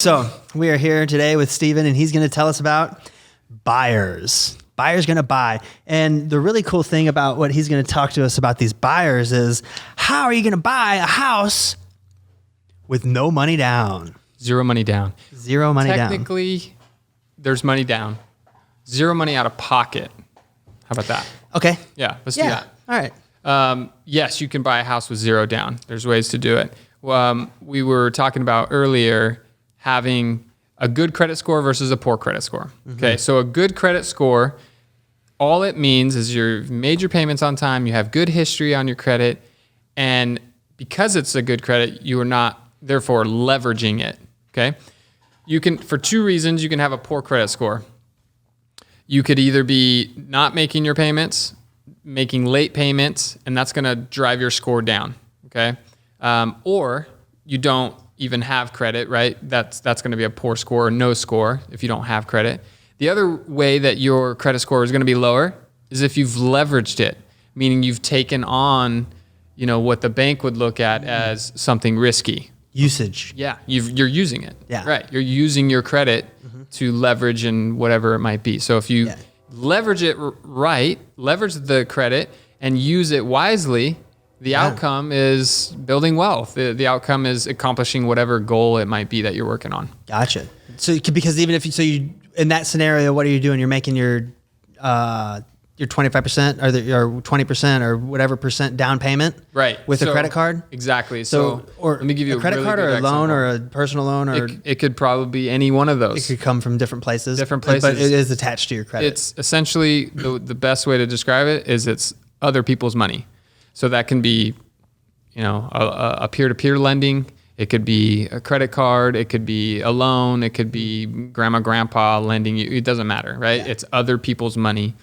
So we are here today with Steven, and he's going to tell us about buyers. Buyers going to buy. And the really cool thing about what he's going to talk to us about these buyers is, how are you going to buy a house with no money down? Zero money down. Zero money down. Technically, there's money down. Zero money out of pocket. How about that? Okay. Yeah, let's do that. All right. Yes, you can buy a house with zero down. There's ways to do it. We were talking about earlier having a good credit score versus a poor credit score. Okay, so a good credit score, all it means is you've made your payments on time, you have good history on your credit, and because it's a good credit, you are not therefore leveraging it. Okay, you can, for two reasons, you can have a poor credit score. You could either be not making your payments, making late payments, and that's going to drive your score down. Okay, or you don't even have credit, right? That's going to be a poor score or no score if you don't have credit. The other way that your credit score is going to be lower is if you've leveraged it, meaning you've taken on, what the bank would look at as something risky. Usage. Yeah, you're using it. Yeah. Right. You're using your credit to leverage in whatever it might be. So if you leverage it right, leverage the credit and use it wisely, the outcome is building wealth. The outcome is accomplishing whatever goal it might be that you're working on. Gotcha. So because even if you in that scenario, what are you doing? You're making your 25% or your 20% or whatever percent down payment, right? With a credit card. Exactly. Or let me give you a credit card or a loan or a personal loan, or it could probably be any one of those. It could come from different places. But it is attached to your credit. It's essentially the best way to describe it is it's other people's money. So that can be, a peer-to-peer lending. It could be a credit card. It could be a loan. It could be grandma, grandpa lending you. It doesn't matter, right? Yeah. It's other people's money,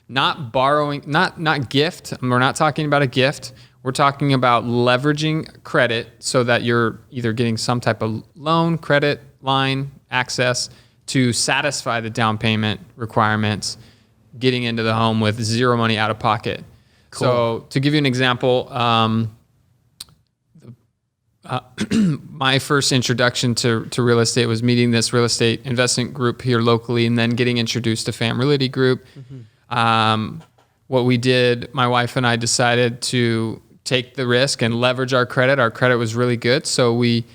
not borrowing, not gift. We're not talking about a gift. We're talking about leveraging credit so that you're either getting some type of loan, credit line, access to satisfy the down payment requirements, getting into the home with zero money out of pocket. Cool. So to give you an example, my first introduction to real estate was meeting this real estate investment group here locally and then getting introduced to Realty Group. What we did, my wife and I decided to take the risk and leverage our credit. Our credit was really good. So we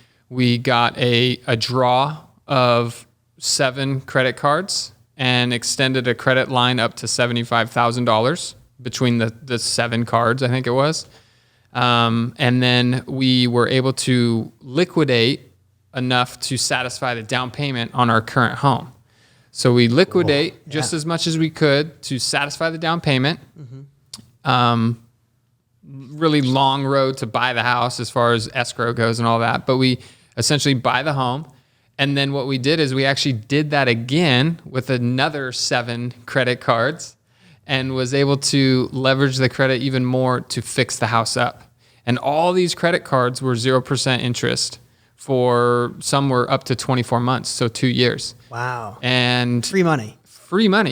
got a draw of 7 credit cards and extended a credit line up to $75,000 between the 7 cards, I think it was. And then we were able to liquidate enough to satisfy the down payment on our current home. So we liquidate just as much as we could to satisfy the down payment. Really long road to buy the house as far as escrow goes and all that. But we essentially buy the home. And then what we did is we actually did that again with another 7 credit cards and was able to leverage the credit even more to fix the house up. And all these credit cards were 0% interest for some were up to 24 months, so 2 years. Wow. And free money,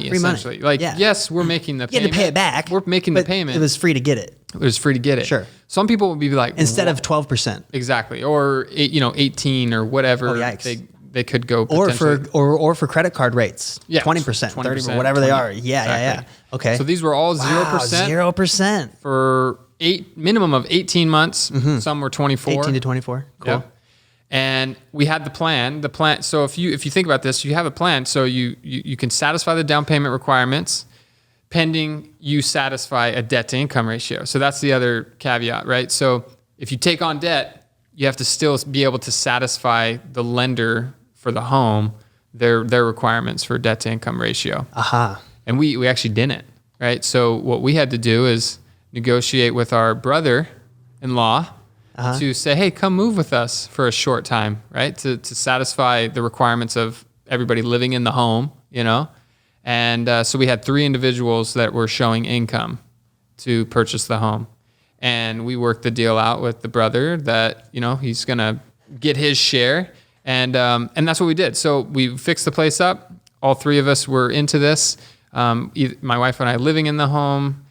essentially. Yes, we're making the payment. You had to pay it back. We're making the payment. It was free to get it. It was free to get it. Sure. Some people would be like, instead of 12%. Exactly. Or 18 or whatever. Oh, yikes. They could go or for credit card rates, 20%, 30%, whatever they are. Yeah. Okay. So these were all 0%. 0% for minimum of 18 months. Some were 24. 18 to 24. Cool. Yeah. And we had the plan. So if you think about this, you have a plan. So you can satisfy the down payment requirements, pending you satisfy a debt to income ratio. So that's the other caveat, right? So if you take on debt, you have to still be able to satisfy the lender for the home, their requirements for debt to income ratio. And we actually didn't, right? So what we had to do is negotiate with our brother-in-law to say, hey, come move with us for a short time, right? To satisfy the requirements of everybody living in the home, And so we had 3 individuals that were showing income to purchase the home. And we worked the deal out with the brother that, he's going to get his share. And that's what we did. So we fixed the place up. All 3 of us were into this. My wife and I living in the home.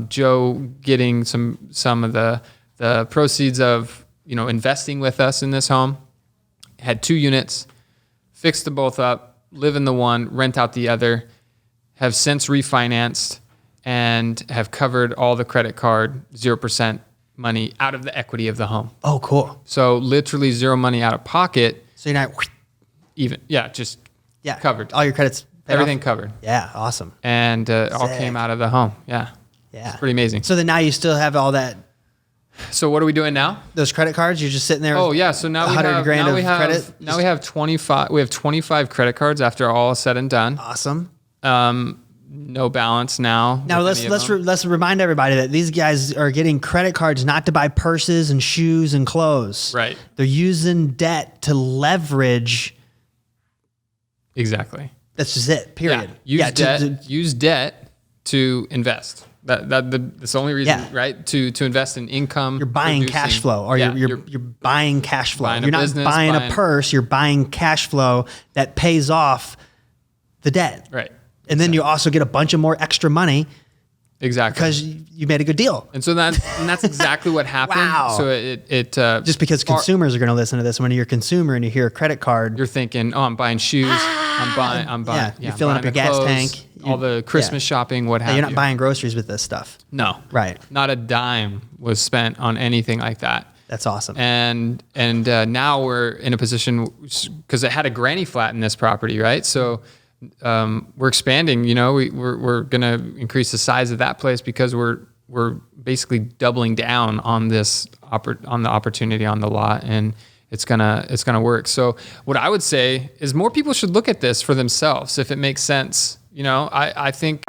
Joe getting some of the proceeds of, investing with us in this home. Had 2 units. fixed them both up, live in the one, rent out the other, have since refinanced and have covered all the credit card 0% money out of the equity of the home. Oh, cool. So literally zero money out of pocket. So you're not Even, just covered. All your credits, Everything covered. Yeah, awesome. And all came out of the home. Yeah. It's pretty amazing. So then now you still have all that. So what are we doing now? Those credit cards, you're just sitting there. Oh yeah. So now we have credit. Now we have 25. We have 25 credit cards after all is said and done. Awesome. No balance now. Now let's remind everybody that these guys are getting credit cards not to buy purses and shoes and clothes. Right. They're using debt to leverage. Exactly. That's just it. Period. Use debt to invest. That's the only reason, right? To invest in income. You're buying cash flow, or you're buying cash flow. You're not buying a purse. You're buying cash flow that pays off the debt. Right. And then you also get a bunch of more extra money. Exactly. Because you made a good deal. And so that's exactly what happened. Wow. So it just because consumers are going to listen to this, when you're a consumer and you hear a credit card, you're thinking, oh, I'm buying shoes. I'm buying. You're filling up your gas tank. All the Christmas shopping, what have you. You're not buying groceries with this stuff. No. Right. Not a dime was spent on anything like that. That's awesome. And now we're in a position, because it had a granny flat in this property, right? So we're expanding. We're going to increase the size of that place because we're basically doubling down on this on the opportunity on the lot, and it's gonna work. So what I would say is more people should look at this for themselves if it makes sense. I think